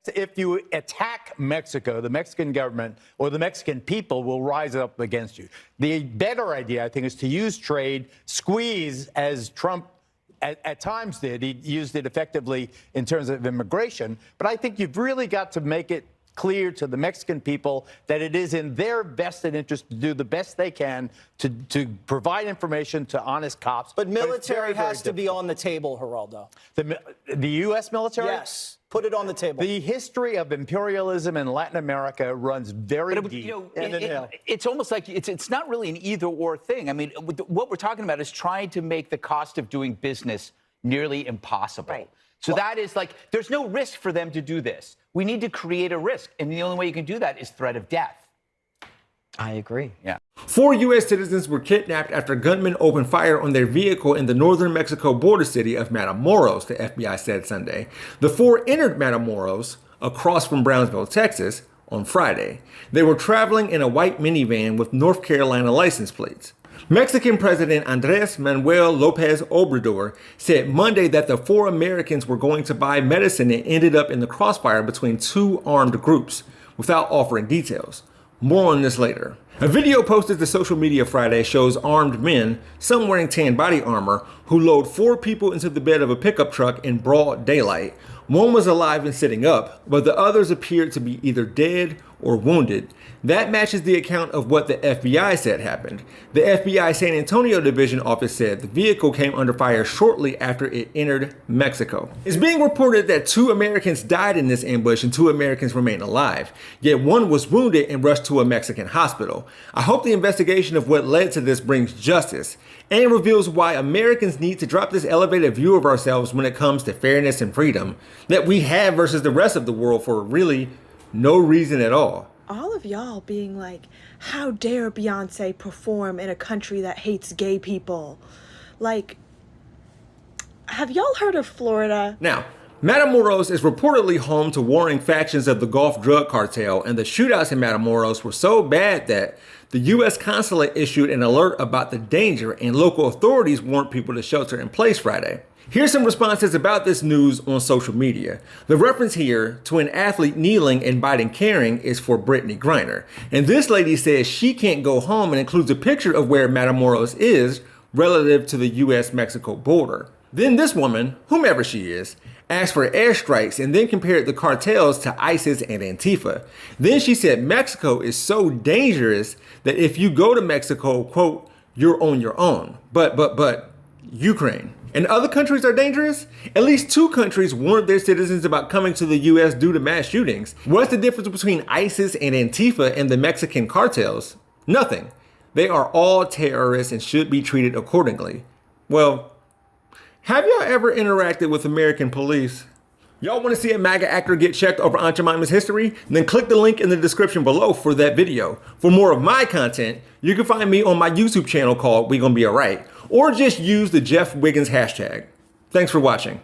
If you attack Mexico, the Mexican government or the Mexican people will rise up against you. The better idea, I think, is to use trade, squeeze, as Trump at times did. He used it effectively in terms of immigration. But I think you've really got to make it clear to the Mexican people that it is in their vested interest to do the best they can to provide information to honest cops. But military has to be on the table, Geraldo. The U.S. military? Yes. Put it on the table. The history of imperialism in Latin America runs very deep. It's almost like it's not really an either-or thing. I mean, what we're talking about is trying to make the cost of doing business nearly impossible. Right. So that is like, there's no risk for them to do this. We need to create a risk, and the only way you can do that is threat of death. I agree. Yeah. 4 U.S. citizens were kidnapped after gunmen opened fire on their vehicle in the northern Mexico border city of Matamoros, the FBI said Sunday. The 4 entered Matamoros, across from Brownsville, Texas, on Friday. They were traveling in a white minivan with North Carolina license plates. Mexican President Andrés Manuel López Obrador said Monday that the 4 Americans were going to buy medicine and ended up in the crossfire between 2 armed groups, without offering details. More on this later. A video posted to social media Friday shows armed men, some wearing tan body armor, who load 4 people into the bed of a pickup truck in broad daylight. One was alive and sitting up, but the others appeared to be either dead or wounded. That matches the account of what the FBI said happened. The FBI San Antonio Division office said the vehicle came under fire shortly after it entered Mexico. It's being reported that 2 Americans died in this ambush and 2 Americans remain alive, yet one was wounded and rushed to a Mexican hospital. I hope the investigation of what led to this brings justice and reveals why Americans need to drop this elevated view of ourselves when it comes to fairness and freedom that we have versus the rest of the world for really no reason at all. All of y'all being like, how dare Beyonce perform in a country that hates gay people? Like, have y'all heard of Florida? Now, Matamoros is reportedly home to warring factions of the Gulf drug cartel, and the shootouts in Matamoros were so bad that the U.S. consulate issued an alert about the danger, and local authorities warned people to shelter in place Friday. Here's some responses about this news on social media. The reference here to an athlete kneeling and biting caring is for Brittany Griner. And this lady says she can't go home and includes a picture of where Matamoros is relative to the US-Mexico border. Then this woman, whomever she is, asked for airstrikes and then compared the cartels to ISIS and Antifa. Then she said Mexico is so dangerous that if you go to Mexico, quote, you're on your own. But, Ukraine. And other countries are dangerous? At least 2 countries warned their citizens about coming to the US due to mass shootings. What's the difference between ISIS and Antifa and the Mexican cartels? Nothing. They are all terrorists and should be treated accordingly. Well, have y'all ever interacted with American police? Y'all want to see a MAGA actor get checked over Aunt Jemima's history? Then click the link in the description below for that video. For more of my content, you can find me on my YouTube channel called We Gonna Be Alright, or just use the Jeff Wiggins hashtag. Thanks for watching.